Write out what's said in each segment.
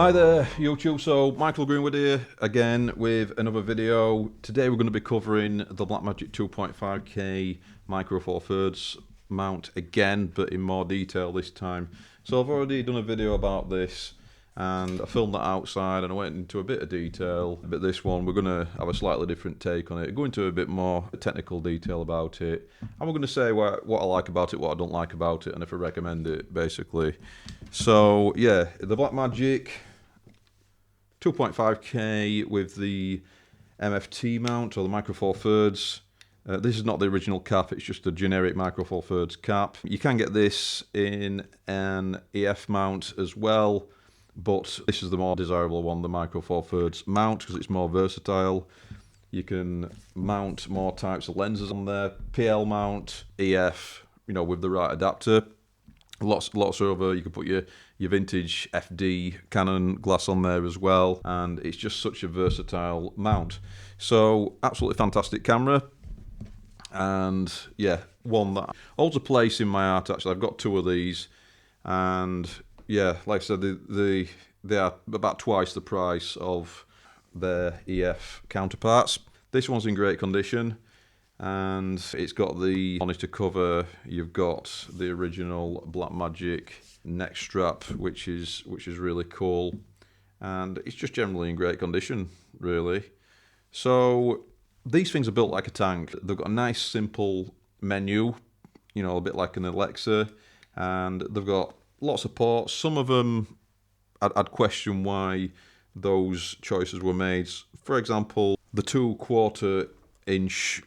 Hi there YouTube, so Michael Greenwood here again with another video. Today we're going to be covering the Blackmagic 2.5K Micro Four Thirds mount again, but in more detail this time. So I've already done a video about this and I filmed that outside and I went into a bit of detail. But this one we're going to have a slightly different take on it, go into a bit more technical detail about it, and we're going to say what I like about it, what I don't like about it, and if I recommend it basically. So yeah, the Blackmagic 2.5K with the MFT mount, or the Micro Four Thirds. This is not the original cap, it's just a generic Micro Four Thirds cap. You can get this in an EF mount as well, but this is the more desirable one, the Micro Four Thirds mount, because it's more versatile. You can mount more types of lenses on there, PL mount, EF, you know, with the right adapter. Lots over. You can put your vintage FD Canon glass on there as well, and it's just such a versatile mount. So absolutely fantastic camera, and yeah, one that holds a place in my heart. Actually, I've got two of these, and yeah, like I said, they are about twice the price of their EF counterparts. This one's in great condition, and it's got the monitor cover. You've got the original Blackmagic neck strap, which is really cool, and it's just generally in great condition, really. So these things are built like a tank. They've got a nice simple menu, you know, a bit like an Alexa, and they've got lots of ports. Some of them I'd question why those choices were made. For example, the 2/4 inch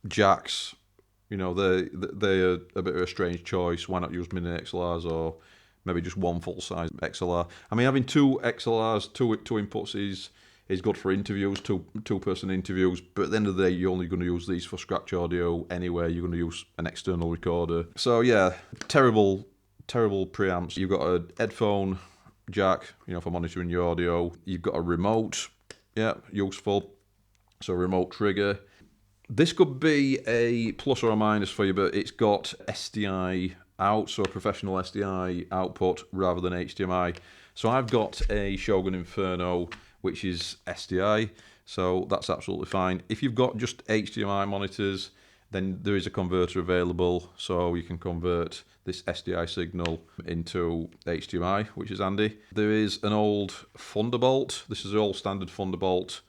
jacks, you know, they're a bit of a strange choice. Why not use mini XLRs, or maybe just one full size XLR? I mean, having two XLRs, two inputs is good for interviews, two person interviews, but at the end of the day, you're only going to use these for scratch audio anyway. You're going to use an external recorder. So yeah, terrible preamps. You've got a headphone jack, you know, for monitoring your audio. You've got a remote, yeah, useful. So remote trigger. This could be a plus or a minus for you, but it's got SDI out, so a professional SDI output rather than HDMI. So I've got a Shogun Inferno, which is SDI, so that's absolutely fine. If you've got just HDMI monitors, then there is a converter available, so you can convert this SDI signal into HDMI, which is handy. There is an old Thunderbolt. This is the old standard Thunderbolt.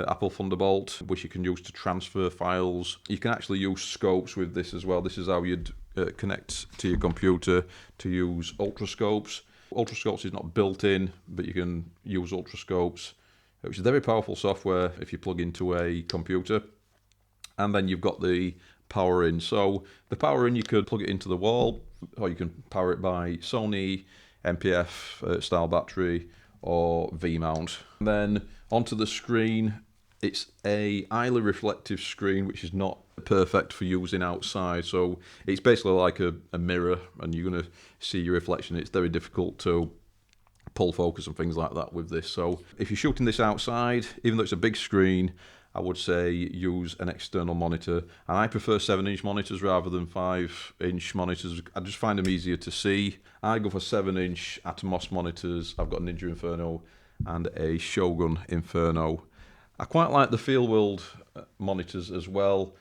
Apple Thunderbolt, which you can use to transfer files. You can actually use scopes with this as well. This is how you'd connect to your computer to use ultrascopes. Ultrascopes is not built in, but you can use ultrascopes, which is very powerful software if you plug into a computer. And then you've got the power in. So the power in, you could plug it into the wall, or you can power it by Sony MPF style battery, or V-mount. And then onto the screen, it's a highly reflective screen, which is not perfect for using outside. So it's basically like a mirror, and you're going to see your reflection. It's very difficult to pull focus and things like that with this. So if you're shooting this outside, even though it's a big screen, I would say use an external monitor. And I prefer 7-inch monitors rather than 5-inch monitors. I just find them easier to see. I go for 7-inch Atomos monitors. I've got a Ninja Inferno and a Shogun Inferno. I quite like the Fieldworld monitors as well.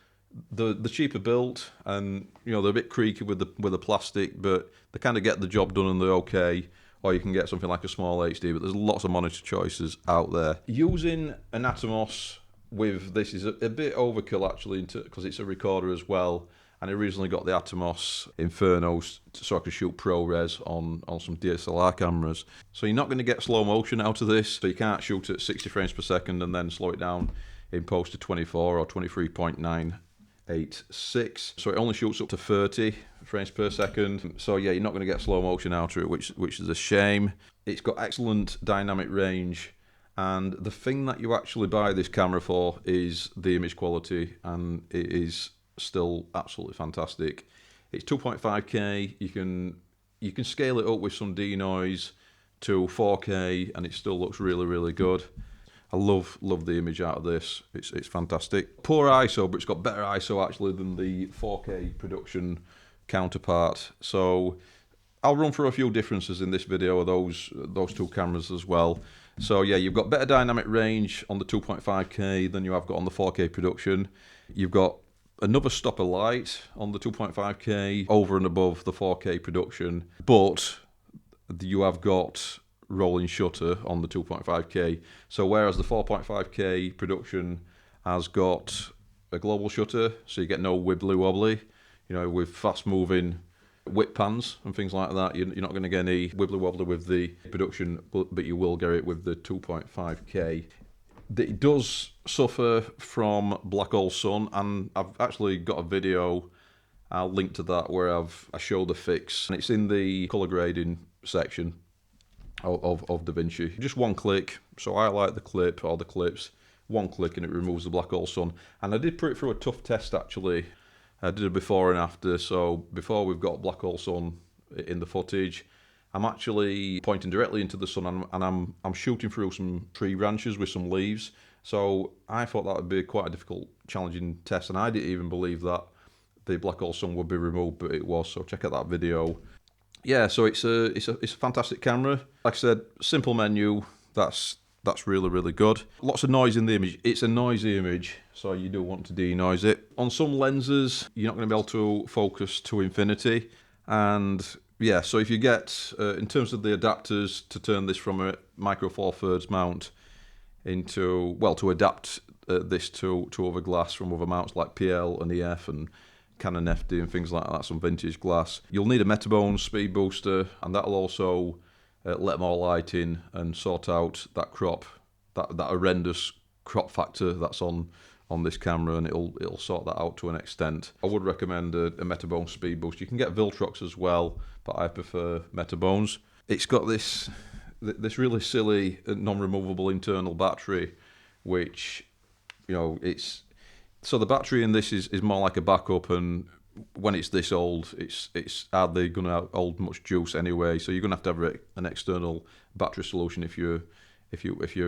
The cheaper built, and you know, they're a bit creaky with the plastic, but they kind of get the job done and they're okay. Or you can get something like a small HD, but there's lots of monitor choices out there. Using an Atomos with this is a bit overkill actually, because it's a recorder as well. And I originally got the Atomos Infernos so I could shoot ProRes on some DSLR cameras. So you're not going to get slow motion out of this. So you can't shoot at 60 frames per second and then slow it down in post to 24 or 23.986. So it only shoots up to 30 frames per second. So yeah, you're not going to get slow motion out of it, which is a shame. It's got excellent dynamic range. And the thing that you actually buy this camera for is the image quality, and it is still absolutely fantastic. It's 2.5K. You can scale it up with some denoise to 4K, and it still looks really good. I love the image out of this. It's fantastic. Poor ISO, but it's got better ISO actually than the 4K production counterpart. So I'll run through a few differences in this video of those two cameras as well. So yeah, you've got better dynamic range on the 2.5K than you have got on the 4K production. You've got another stopper light on the 2.5K over and above the 4K production, but you have got rolling shutter on the 2.5K. So whereas the 4.5K production has got a global shutter, so you get no wibbly wobbly, with fast moving whip pans and things like that, you're not going to get any wibbly wobbly with the production, but you will get it with the 2.5K. It does suffer from black hole sun, and I've actually got a video, I'll link to that, where I show the fix, and it's in the color grading section of DaVinci. Just one click, so I highlight the clip or the clips, one click and it removes the black hole sun. And I did put it through a tough test actually. I did a before and after. So before we've got black hole sun in the footage, I'm actually pointing directly into the sun, and I'm shooting through some tree branches with some leaves. So I thought that would be quite a difficult, challenging test, and I didn't even believe that the black hole sun would be removed, but it was. So check out that video. Yeah, so it's a fantastic camera. Like I said, simple menu. That's really, really good. Lots of noise in the image. It's a noisy image, so you do want to denoise it. On some lenses, you're not going to be able to focus to infinity. And yeah, so if you get, in terms of the adapters to turn this from a micro four thirds mount into, well, to adapt this to other glass from other mounts like PL and EF and Canon FD and things like that, some vintage glass, you'll need a Metabone speed booster, and that'll also let more light in and sort out that crop, that horrendous crop factor that's on this camera, and it'll sort that out to an extent. I would recommend a Metabone speed boost. You can get Viltrox as well, but I prefer Metabones. It's got this really silly non-removable internal battery, which, it's, so the battery in this is more like a backup, and when it's this old, it's hardly going to hold much juice anyway. So you're going to have an external battery solution if you're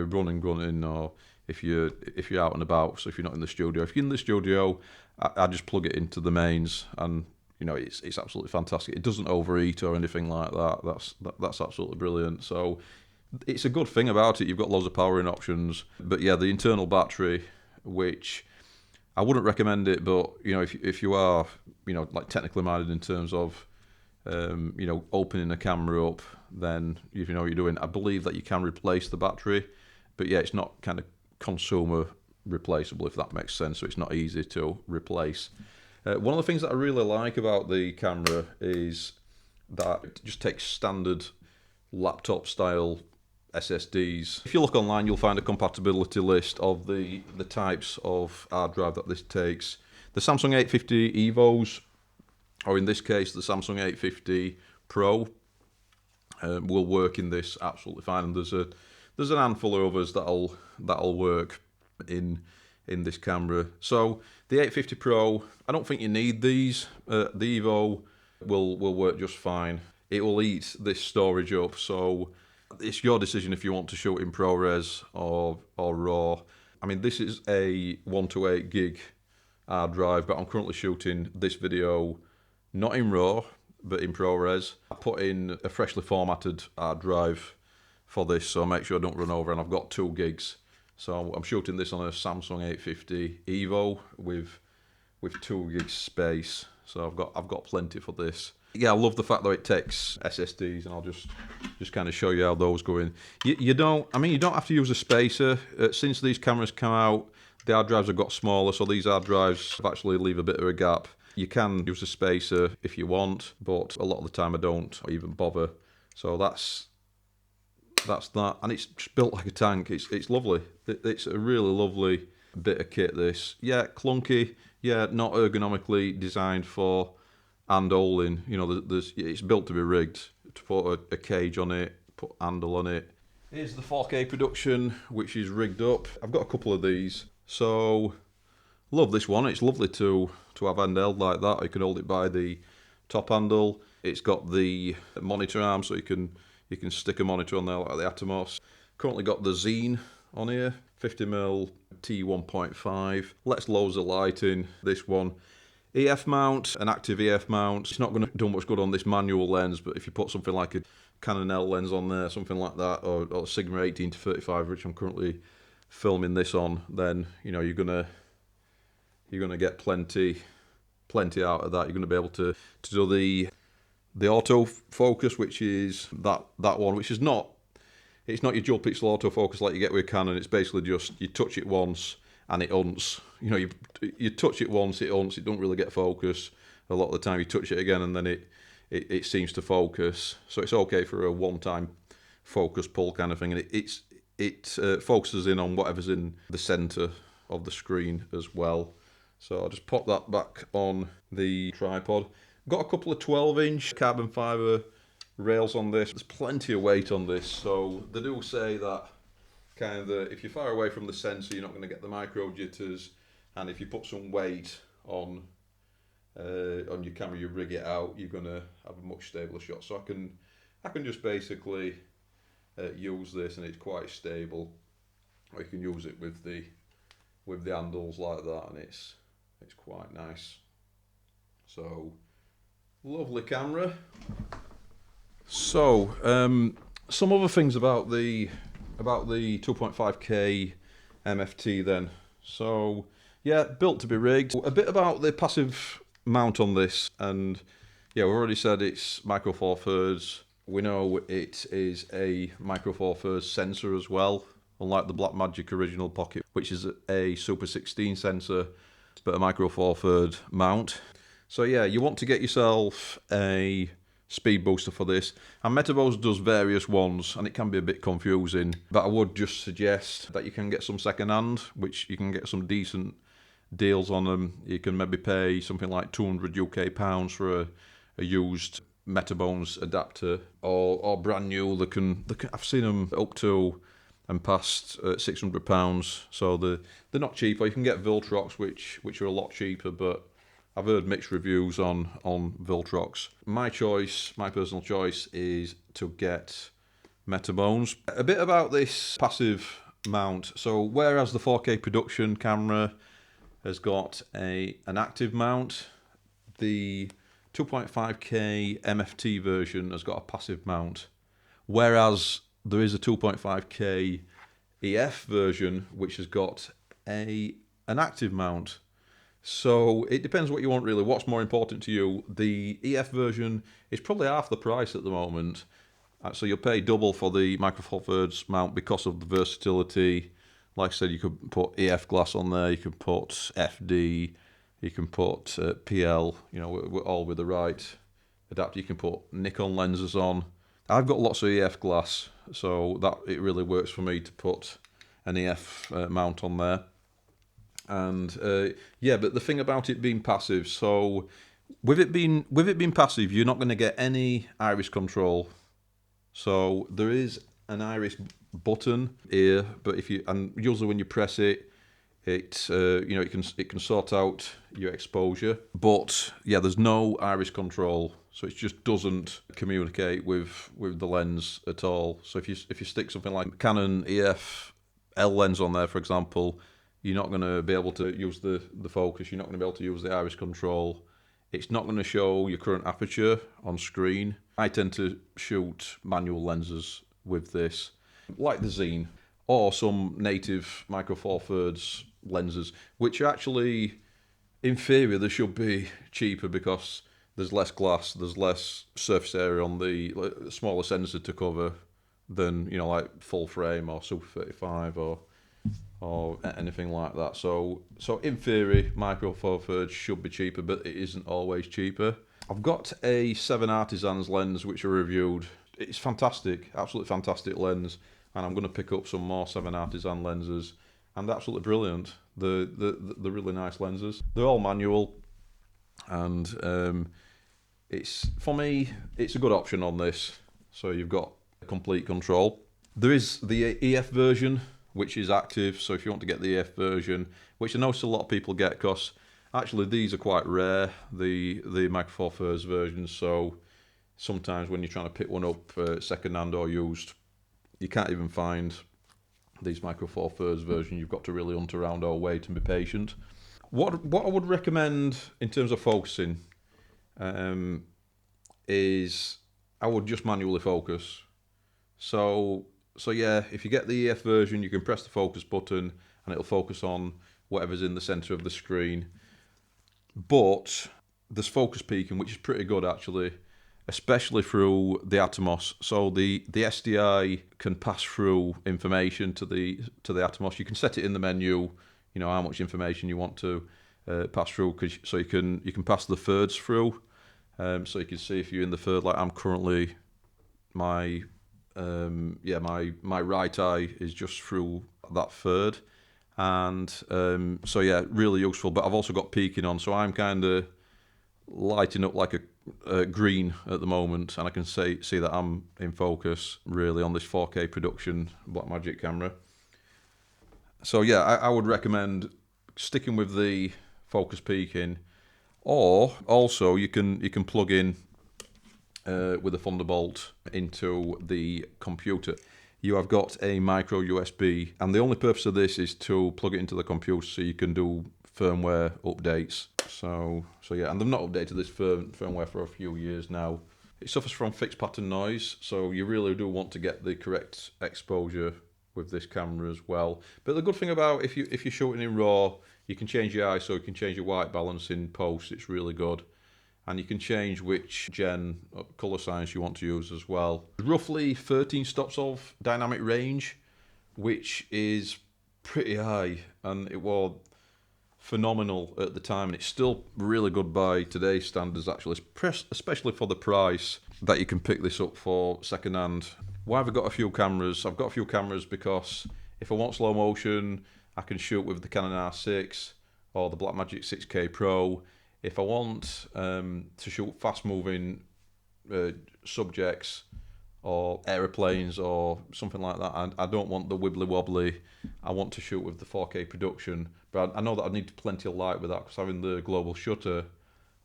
running, or if you're out and about. So if you're not in the studio, if you're in the studio, I just plug it into the mains, and it's absolutely fantastic. It doesn't overheat or anything like that. That's absolutely brilliant. So it's a good thing about it. You've got loads of powering options, but yeah, the internal battery, which I wouldn't recommend it, but if you are like technically minded in terms of opening a camera up, then if you know what you're doing, I believe that you can replace the battery, but yeah, it's not kind of consumer replaceable, if that makes sense. So it's not easy to replace. One of the things that I really like about the camera is that it just takes standard laptop style SSDs. If you look online, you'll find a compatibility list of the types of hard drive that this takes. The Samsung 850 EVOs, or in this case the Samsung 850 Pro, will work in this absolutely fine. And there's an handful of others that'll work in this camera. So the 850 Pro, I don't think you need these. The Evo will work just fine. It will eat this storage up, so it's your decision if you want to shoot in ProRes or RAW. I mean, this is a 128 gig hard drive, but I'm currently shooting this video not in RAW, but in ProRes. I put in a freshly formatted hard drive for this, so make sure I don't run over, and I've got 2 gigs. So I'm shooting this on a Samsung 850 Evo with 2 gigs space. So I've got plenty for this. Yeah, I love the fact that it takes SSDs, and I'll just kind of show you how those go in. You don't have to use a spacer. Since these cameras come out, the hard drives have got smaller, so these hard drives actually leave a bit of a gap. You can use a spacer if you want, but a lot of the time I don't even bother. So that's that, and it's just built like a tank. It's lovely. It's a really lovely bit of kit, this. Yeah, clunky. Yeah, not ergonomically designed for hand-holding. It's built to be rigged, to put a cage on it, put handle on it. Here's the 4K production, which is rigged up. I've got a couple of these, so love this one. It's lovely to have handheld like that. You can hold it by the top handle. It's got the monitor arm, so you can stick a monitor on there like the Atomos. Currently got the Zine on here, 50mm T1.5. Let's loads of light in. This one, EF mount, an active EF mount, it's not going to do much good on this manual lens, but if you put something like a Canon L lens on there, something like that, or Sigma 18-35, which I'm currently filming this on, then you're gonna get plenty out of that. You're gonna be able to do the autofocus, which is that one, which is not, it's not your dual pixel autofocus like you get with Canon. It's basically just you touch it once and it unts. You touch it once, it unts. It don't really get focus. A lot of the time you touch it again and then it seems to focus. So it's okay for a one-time focus pull kind of thing, and it focuses in on whatever's in the center of the screen as well. So I'll just pop that back on the tripod. Got a couple of 12-inch carbon fiber rails on this. There's plenty of weight on this, so they do say that if you're far away from the sensor, you're not going to get the micro jitters, and if you put some weight on your camera, you rig it out, you're going to have a much stabler shot. So I can just basically use this, and it's quite stable. Or you can use it with the handles like that, and it's quite nice. So lovely camera. So some other things about the 2.5K MFT then. So yeah, built to be rigged. A bit about the passive mount on this, and yeah, we've already said it's micro four thirds. We know it is a micro four thirds sensor as well, unlike the Blackmagic original pocket, which is a Super 16 sensor, but a micro four third mount. So yeah, you want to get yourself a speed booster for this, and Metabose does various ones, and it can be a bit confusing, but I would just suggest that you can get some second hand, which you can get some decent deals on them. You can maybe pay something like 200 UK pounds for a used Metabones adapter, or brand new. They can I've seen them up to and past £600, so they're not cheap. Or you can get Viltrox, which are a lot cheaper, but I've heard mixed reviews on Viltrox. My personal choice, is to get Metabones. A bit about this passive mount. So whereas the 4K production camera has got an active mount, the 2.5K MFT version has got a passive mount. Whereas there is a 2.5K EF version which has got an active mount. So it depends what you want really. What's more important to you? The EF version is probably half the price at the moment. So you'll pay double for the Micro Four Thirds mount because of the versatility. Like I said, you could put EF glass on there, you could put FD, you can put PL, all with the right adapter. You can put Nikon lenses on. I've got lots of EF glass, so that it really works for me to put an EF mount on there. And yeah, but the thing about it being passive, so with it being passive, you're not going to get any iris control. So there is an iris button here, but usually when you press it, it can sort out your exposure. But yeah, there's no iris control, so it just doesn't communicate with the lens at all. So if you stick something like Canon EF L lens on there, for example, you're not going to be able to use the focus. You're not going to be able to use the iris control. It's not going to show your current aperture on screen. I tend to shoot manual lenses with this, like the Zine, or some native Micro Four Thirds lenses, which are actually, in theory, they should be cheaper because there's less glass, there's less surface area on the smaller sensor to cover than, like full frame or Super 35 or anything like that. So in theory, Micro Four Thirds should be cheaper, but it isn't always cheaper. I've got a 7 Artisans lens which I reviewed. It's fantastic, absolutely fantastic lens, and I'm going to pick up some more 7 Artisan lenses, and they're absolutely brilliant. They're really nice lenses. They're all manual, and for me, it's a good option on this. So you've got complete control. There is the EF version, which is active, so if you want to get the EF version, which I notice a lot of people get, because actually these are quite rare, the Micro Four Thirds versions, so sometimes when you're trying to pick one up second hand or used, you can't even find these Micro Four Thirds versions. You've got to really hunt around or wait and be patient. What I would recommend in terms of focusing is I would just manually focus. So yeah, if you get the EF version, you can press the focus button and it'll focus on whatever's in the center of the screen. But there's focus peaking, which is pretty good actually, especially through the Atomos. So the SDI can pass through information to the Atomos. You can set it in the menu, you know, how much information you want to pass through, so you can pass the thirds through. So you can see if you're in the third, like I'm currently, my right eye is just through that third. And so yeah, really useful. But I've also got peaking on, so I'm kind of lighting up like a green at the moment, and I can see that I'm in focus really on this 4K production Blackmagic camera. So yeah, I would recommend sticking with the focus peaking, or also you can plug in with a Thunderbolt into the computer. You have got a micro USB, and the only purpose of this is to plug it into the computer so you can do firmware updates. So yeah, and they've not updated this firmware for a few years now. It suffers from fixed pattern noise, so you really do want to get the correct exposure with this camera as well. But the good thing about if you're shooting in RAW, you can change your ISO, you can change your white balance in post. It's really good. And you can change which gen color science you want to use as well. Roughly 13 stops of dynamic range, which is pretty high, and it was phenomenal at the time, and it's still really good by today's standards actually, especially for the price that you can pick this up for second hand. Why have I got a few cameras? I've got a few cameras because if I want slow motion, I can shoot with the Canon R6 or the Blackmagic 6K Pro. If I want to shoot fast-moving subjects or aeroplanes or something like that, I don't want the wibbly-wobbly. I want to shoot with the 4K production. But I know that I need plenty of light with that, because having the global shutter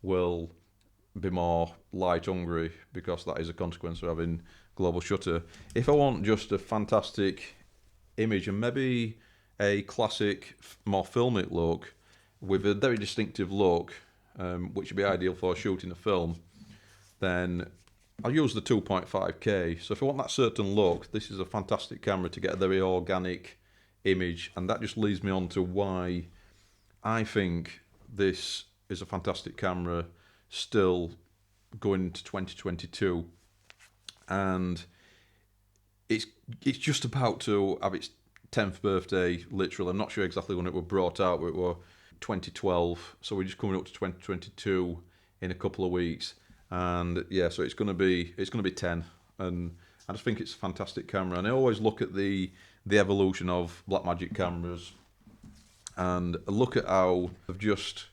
will be more light-hungry, because that is a consequence of having global shutter. If I want just a fantastic image and maybe a classic, more filmic look with a very distinctive look, which would be ideal for shooting a film, then I'll use the 2.5K. So if I want that certain look, this is a fantastic camera to get a very organic image, and that just leads me on to why I think this is a fantastic camera still going into 2022. And it's just about to have its 10th birthday, literally. I'm not sure exactly when it was brought out, but it was 2012, so we're just coming up to 2022 in a couple of weeks, and yeah, so it's going to be 10, and I just think it's a fantastic camera. And I always look at the evolution of Blackmagic cameras, and look at how they've just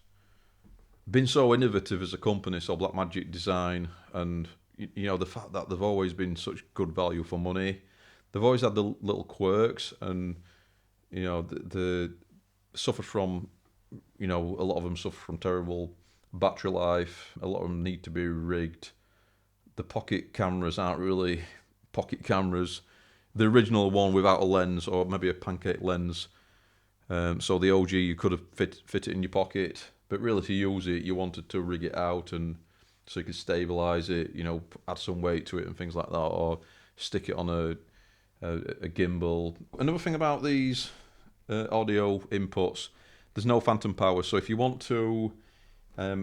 been so innovative as a company. So Blackmagic Design, and you know, the fact that they've always been such good value for money. They've always had the little quirks, and you know, the suffer from, you know, a lot of them suffer from terrible battery life. A lot of them need to be rigged. The pocket cameras aren't really pocket cameras. The original one without a lens, or maybe a pancake lens. So the OG, you could have fit it in your pocket, but really to use it, you wanted to rig it out, and so you could stabilize it, you know, add some weight to it and things like that, or stick it on a gimbal. Another thing about these audio inputs, there's no phantom power. So if you want to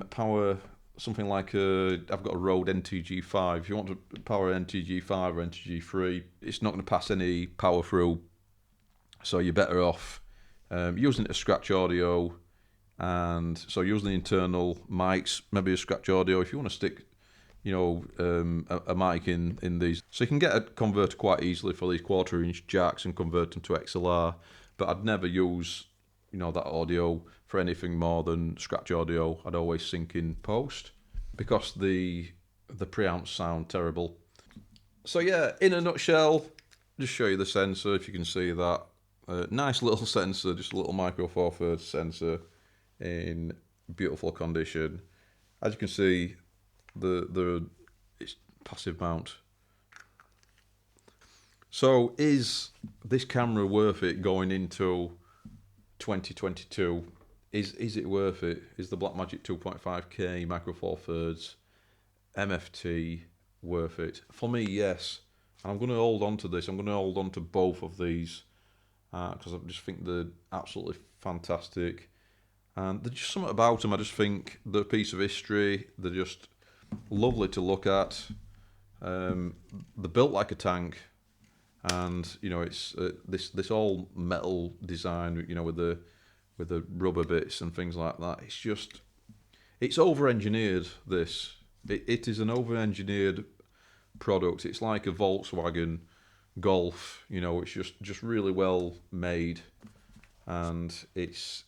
power something like I've got a Rode NTG5, if you want to power NTG5 or NTG3, it's not going to pass any power through. So you're better off using a scratch audio, and so using the internal mics, maybe a scratch audio. If you want to stick, you know, a mic in these, so you can get a converter quite easily for these 1/4-inch jacks and convert them to XLR. But I'd never use, you know, that audio for anything more than scratch audio. I'd always sync in post, because the preamps sound terrible. So yeah, in a nutshell, just show you the sensor, if you can see that. Nice little sensor, just a little micro 4/3 sensor in beautiful condition. As you can see, it's passive mount. So is this camera worth it going into 2022? is it worth it? Is the Blackmagic 2.5K Micro Four Thirds MFT worth it? For me, yes. And I'm going to hold on to this. I'm going to hold on to both of these because I just think they're absolutely fantastic. And there's just something about them. I just think they're a piece of history. They're just lovely to look at. They're built like a tank, and you know it's this all metal design. You know with the rubber bits and things like that. It's over-engineered. It is an over-engineered product. It's like a Volkswagen Golf. You know, it's just really well made, and it's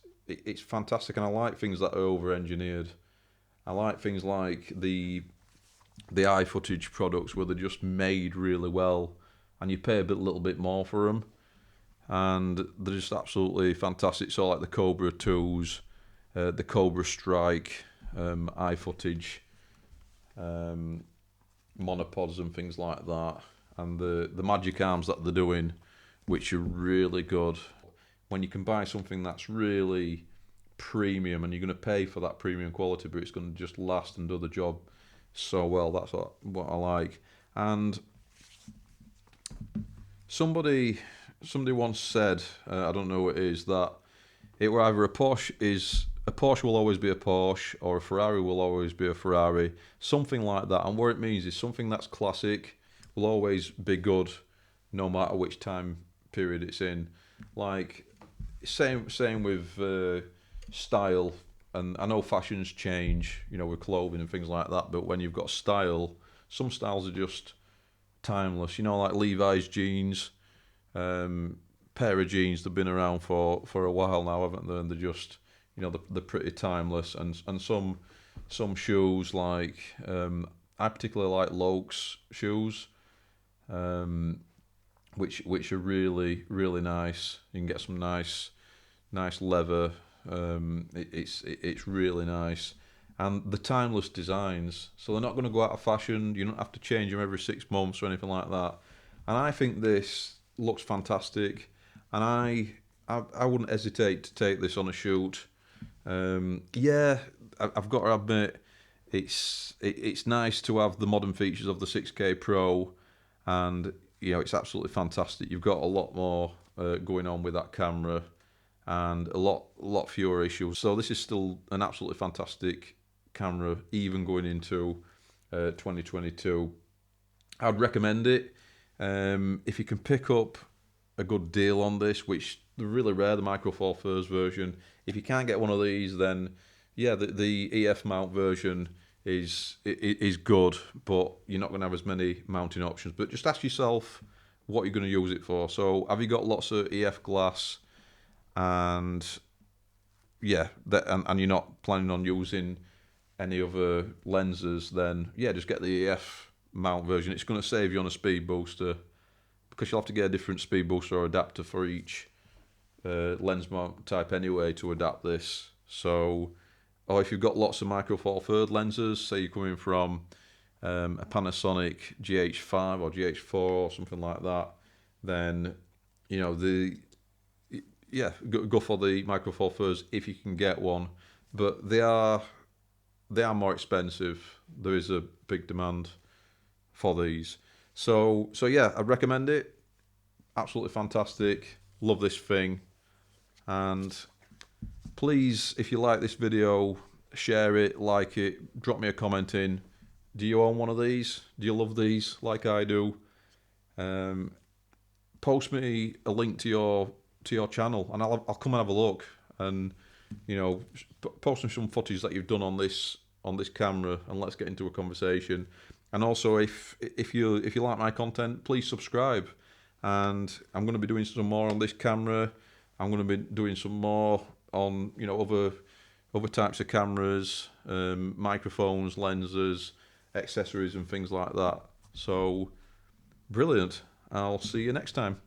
fantastic. And I like things that are over-engineered. I like things like the iFootage products where they're just made really well, and you pay a little bit more for them, and they're just absolutely fantastic. So like the Cobra 2s, the Cobra Strike, iFootage, monopods and things like that, and the magic arms that they're doing, which are really good. When you can buy something that's really premium and you're going to pay for that premium quality, but it's going to just last and do the job so well, that's what I like. And somebody once said, I don't know what it is, that it were either a Porsche will always be a Porsche, or a Ferrari will always be a Ferrari, something like that. And what it means is something that's classic will always be good, no matter which time period it's in. Like same with style. And I know fashions change, you know, with clothing and things like that. But when you've got style, some styles are just timeless. You know, like Levi's jeans, pair of jeans that've been around for a while now, haven't they? And they're just, you know, they're pretty timeless. And some shoes like I particularly like Lokes shoes, which are really nice. You can get some nice leather. It's really nice, and the timeless designs. So they're not going to go out of fashion. You don't have to change them every 6 months or anything like that. And I think this looks fantastic, and I wouldn't hesitate to take this on a shoot. Yeah, I've got to admit, it's nice to have the modern features of the 6K Pro, and you know it's absolutely fantastic. You've got a lot more going on with that camera, and a lot fewer issues. So this is still an absolutely fantastic camera, even going into 2022. I'd recommend it. If you can pick up a good deal on this, which they're really rare, the Micro Four Thirds version. If you can't get one of these, then yeah, the EF mount version is good, but you're not going to have as many mounting options. But just ask yourself what you're going to use it for. So have you got lots of EF glass? And yeah, and you're not planning on using any other lenses, then yeah, just get the EF mount version. It's going to save you on a speed booster, because you'll have to get a different speed booster or adapter for each lens mount type anyway to adapt this. So, or if you've got lots of Micro Four Thirds lenses, say you're coming from a Panasonic GH5 or GH4 or something like that, then you know go for the Micro Four Thirds if you can get one, but they are more expensive. There is a big demand for these, so yeah, I recommend it. Absolutely fantastic. Love this thing, and please, if you like this video, share it, like it, drop me a comment in. Do you own one of these? Do you love these like I do? Post me a link to your channel, and I'll come and have a look, and you know, post me some footage that you've done on this camera, and let's get into a conversation. And also, if you like my content, please subscribe. And I'm going to be doing some more on this camera. I'm going to be doing some more on, you know, other types of cameras, microphones, lenses, accessories, and things like that. So brilliant. I'll see you next time.